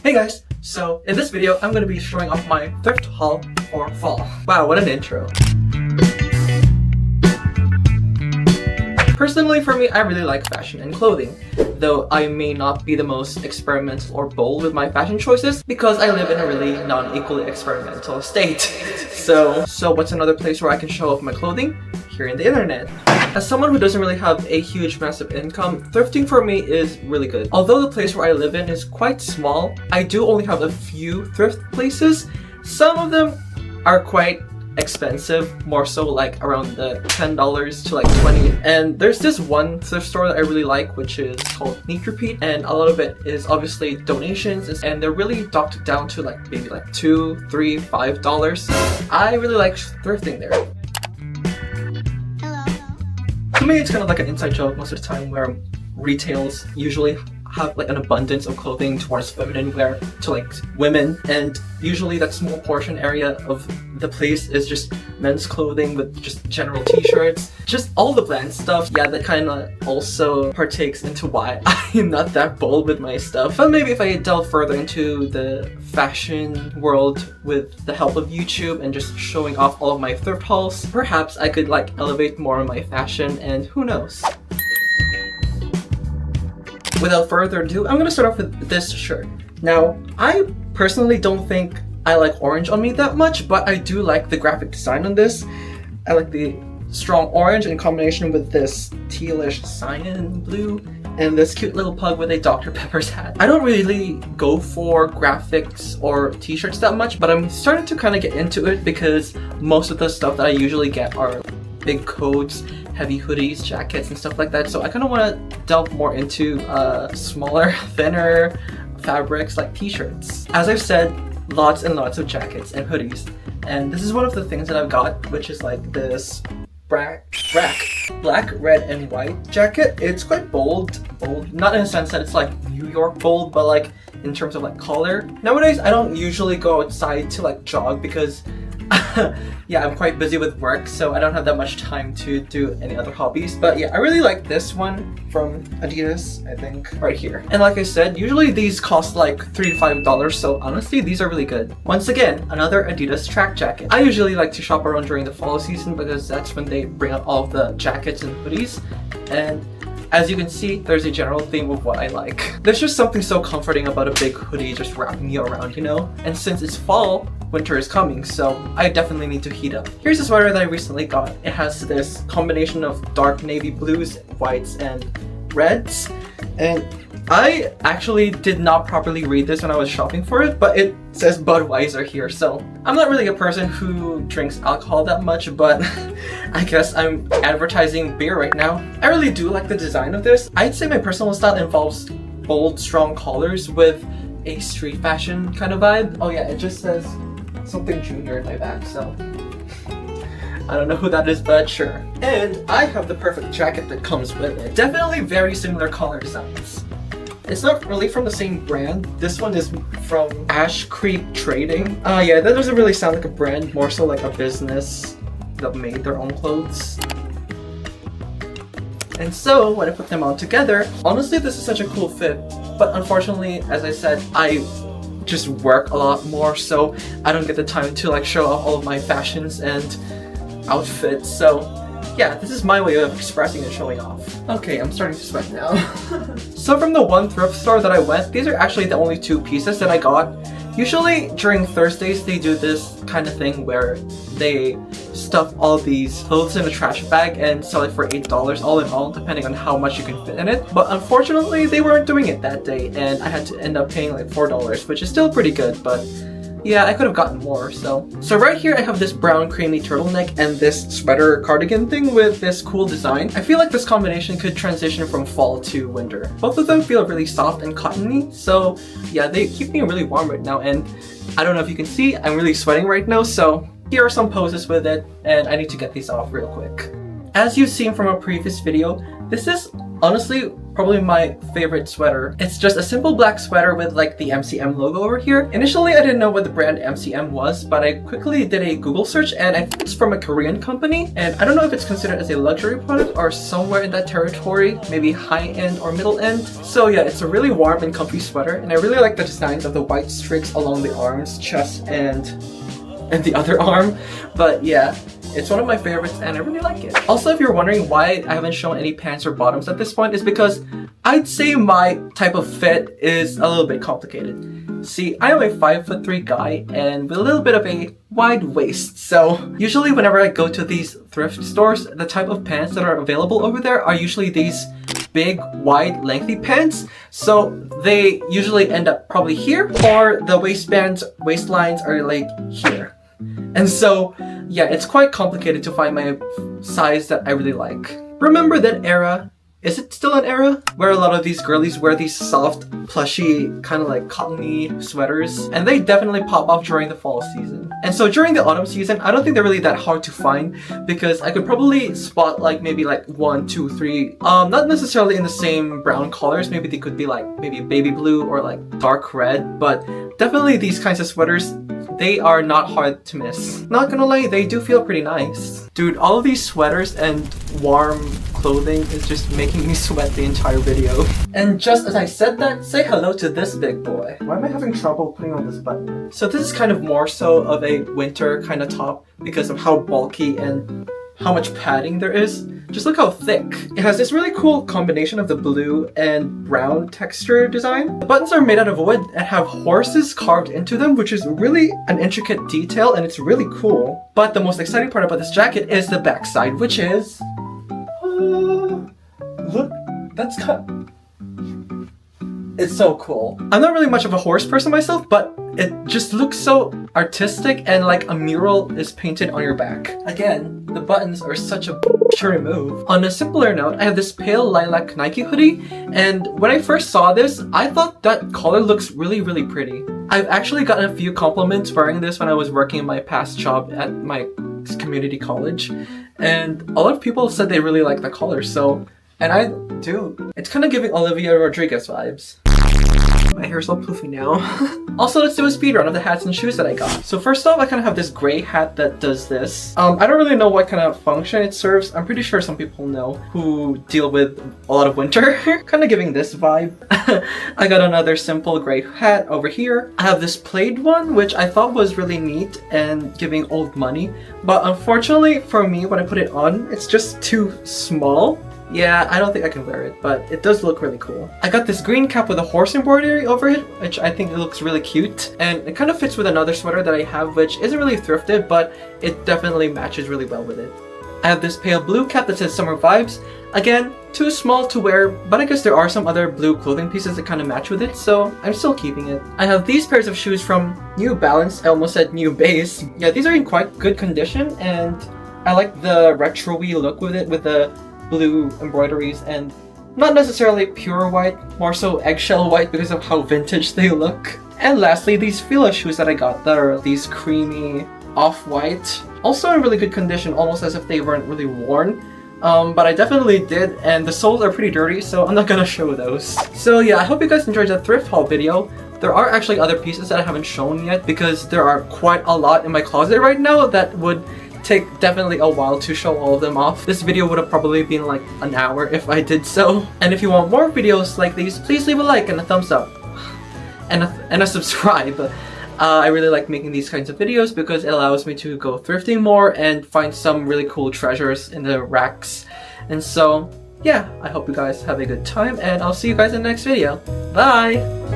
Hey guys, so in this video I'm going to be showing off my thrift haul for fall. Wow, what an intro. Personally for me, I really like fashion and clothing, though I may not be the most experimental or bold with my fashion choices because I live in a really non-equally experimental state. So what's another place where I can show off my clothing? Here in the internet. As someone who doesn't really have a huge massive income, thrifting for me is really good. Although the place where I live in is quite small, I do only have a few thrift places. Some of them are quite expensive, more so like around the $10 to like $20. And there's this one thrift store that I really like, which is called Thrifting, and a lot of it is obviously donations, and they're really docked down to like maybe like $2, $3, $5. I really like thrifting there. To me, it's kind of like an inside joke most of the time where retails usually have like an abundance of clothing towards feminine wear to like women, and usually that small portion area of the place is just men's clothing with just general t-shirts, just all the bland stuff. Yeah, that kind of also partakes into why I'm not that bold with my stuff. But maybe if I delve further into the fashion world with the help of YouTube and just showing off all of my thrift hauls, perhaps I could like elevate more of my fashion, and who knows. Without further ado, I'm gonna start off with this shirt. Now, I personally don't think I like orange on me that much, but I do like the graphic design on this. I like the strong orange in combination with this tealish cyan blue and this cute little pug with a Dr. Pepper's hat. I don't really go for graphics or t-shirts that much, but I'm starting to kind of get into it because most of the stuff that I usually get are big coats, heavy hoodies, jackets, and stuff like that. So I kind of want to delve more into smaller, thinner fabrics like t-shirts. As I've said, lots and lots of jackets and hoodies. And this is one of the things that I've got, which is like this black, red, and white jacket. It's quite bold, not in a sense that it's like New York bold, but like in terms of like color. Nowadays, I don't usually go outside to like jog because yeah, I'm quite busy with work, so I don't have that much time to do any other hobbies. But yeah, I really like this one from Adidas, I think, right here. And like I said, usually these cost like $3 to $5, so honestly, these are really good. Once again, another Adidas track jacket. I usually like to shop around during the fall season because that's when they bring out all of the jackets and hoodies. And as you can see, there's a general theme of what I like. There's just something so comforting about a big hoodie just wrapping you around, you know? And since it's fall, winter is coming, so I definitely need to heat up. Here's a sweater that I recently got. It has this combination of dark navy blues, whites, and reds. And I actually did not properly read this when I was shopping for it, but it says Budweiser here, so I'm not really a person who drinks alcohol that much, but I guess I'm advertising beer right now. I really do like the design of this. I'd say my personal style involves bold, strong colors with a street fashion kind of vibe. Oh yeah, it just says something junior in my back, so I don't know who that is, but sure. And I have the perfect jacket that comes with it. Definitely very similar color designs. It's not really from the same brand. This one is from Ash Creek Trading. Yeah, that doesn't really sound like a brand, more so like a business that made their own clothes. And so when I put them all together, honestly this is such a cool fit, but unfortunately, as I said, I just work a lot more, so I don't get the time to like show off all of my fashions and outfits. So yeah, this is my way of expressing and showing off. Okay, I'm starting to sweat now. So from the one thrift store that I went, these are actually the only two pieces that I got. Usually during Thursdays, they do this kind of thing where they stuff all these clothes in a trash bag and sell it for $8 all in all, depending on how much you can fit in it. But unfortunately, they weren't doing it that day, and I had to end up paying like $4, which is still pretty good, but yeah, I could have gotten more, so. So right here I have this brown creamy turtleneck and this sweater cardigan thing with this cool design. I feel like this combination could transition from fall to winter. Both of them feel really soft and cottony, so yeah, they keep me really warm right now, and I don't know if you can see, I'm really sweating right now, so here are some poses with it, and I need to get these off real quick. As you've seen from a previous video, this is Honestly, probably my favorite sweater. It's just a simple black sweater with like the MCM logo over here. Initially, I didn't know what the brand MCM was, but I quickly did a Google search and I think it's from a Korean company. And I don't know if it's considered as a luxury product or somewhere in that territory, maybe high end or middle end. So yeah, it's a really warm and comfy sweater, and I really like the designs of the white streaks along the arms, chest, and the other arm. But yeah, it's one of my favorites and I really like it. Also, if you're wondering why I haven't shown any pants or bottoms at this point, is because I'd say my type of fit is a little bit complicated. See, I am a 5'3" guy and with a little bit of a wide waist. So usually whenever I go to these thrift stores, the type of pants that are available over there are usually these big, wide, lengthy pants. So they usually end up probably here, or the waistlines are like here. And so, yeah, it's quite complicated to find my size that I really like. Remember that era? Is it still an era? Where a lot of these girlies wear these soft, plushy, kind of like cottony sweaters. And they definitely pop off during the fall season. And so during the autumn season, I don't think they're really that hard to find because I could probably spot like maybe like 1, 2, 3, not necessarily in the same brown colors. Maybe they could be like maybe baby blue or like dark red, but definitely these kinds of sweaters, they are not hard to miss. Not gonna lie, they do feel pretty nice. Dude, all of these sweaters and warm clothing is just making me sweat the entire video. And just as I said that, say hello to this big boy. Why am I having trouble putting on this button? So this is kind of more so of a winter kind of top because of how bulky and how much padding there is. Just look how thick. It has this really cool combination of the blue and brown texture design. The buttons are made out of wood and have horses carved into them, which is really an intricate detail and it's really cool. But the most exciting part about this jacket is the backside, which is... look, that's it's so cool. I'm not really much of a horse person myself, but it just looks so artistic and like a mural is painted on your back. Again, the buttons are such a to remove. On a simpler note, I have this pale lilac Nike hoodie, and when I first saw this, I thought that color looks really, really pretty. I've actually gotten a few compliments wearing this when I was working in my past job at my community college, and a lot of people said they really like the color, so, and I do. It's kind of giving Olivia Rodriguez vibes. My hair's all poofy now. Also, let's do a speed run of the hats and shoes that I got. So first off, I kind of have this gray hat that does this. I don't really know what kind of function it serves. I'm pretty sure some people know who deal with a lot of winter. Kind of giving this vibe. I got another simple gray hat over here. I have this plaid one, which I thought was really neat and giving old money. But unfortunately for me, when I put it on, it's just too small. Yeah, I don't think I can wear it, but it does look really cool. I got this green cap with a horse embroidery over it, which I think it looks really cute. And it kind of fits with another sweater that I have, which isn't really thrifted, but it definitely matches really well with it. I have this pale blue cap that says Summer Vibes. Again, too small to wear, but I guess there are some other blue clothing pieces that kind of match with it, so I'm still keeping it. I have these pairs of shoes from New Balance. I almost said New Base. Yeah, these are in quite good condition, and I like the retro-y look with it, with the blue embroideries and not necessarily pure white, more so eggshell white because of how vintage they look. And lastly, these Fila shoes that I got that are these creamy off-white, also in really good condition, almost as if they weren't really worn. But I definitely did, and the soles are pretty dirty, so I'm not gonna show those. So yeah, I hope you guys enjoyed the thrift haul video. There are actually other pieces that I haven't shown yet because there are quite a lot in my closet right now that would take definitely a while to show all of them off. This video would have probably been like an hour if I did so. And if you want more videos like these, please leave a like and a thumbs up. And a subscribe. I really like making these kinds of videos because it allows me to go thrifting more and find some really cool treasures in the racks. And so, yeah, I hope you guys have a good time and I'll see you guys in the next video. Bye!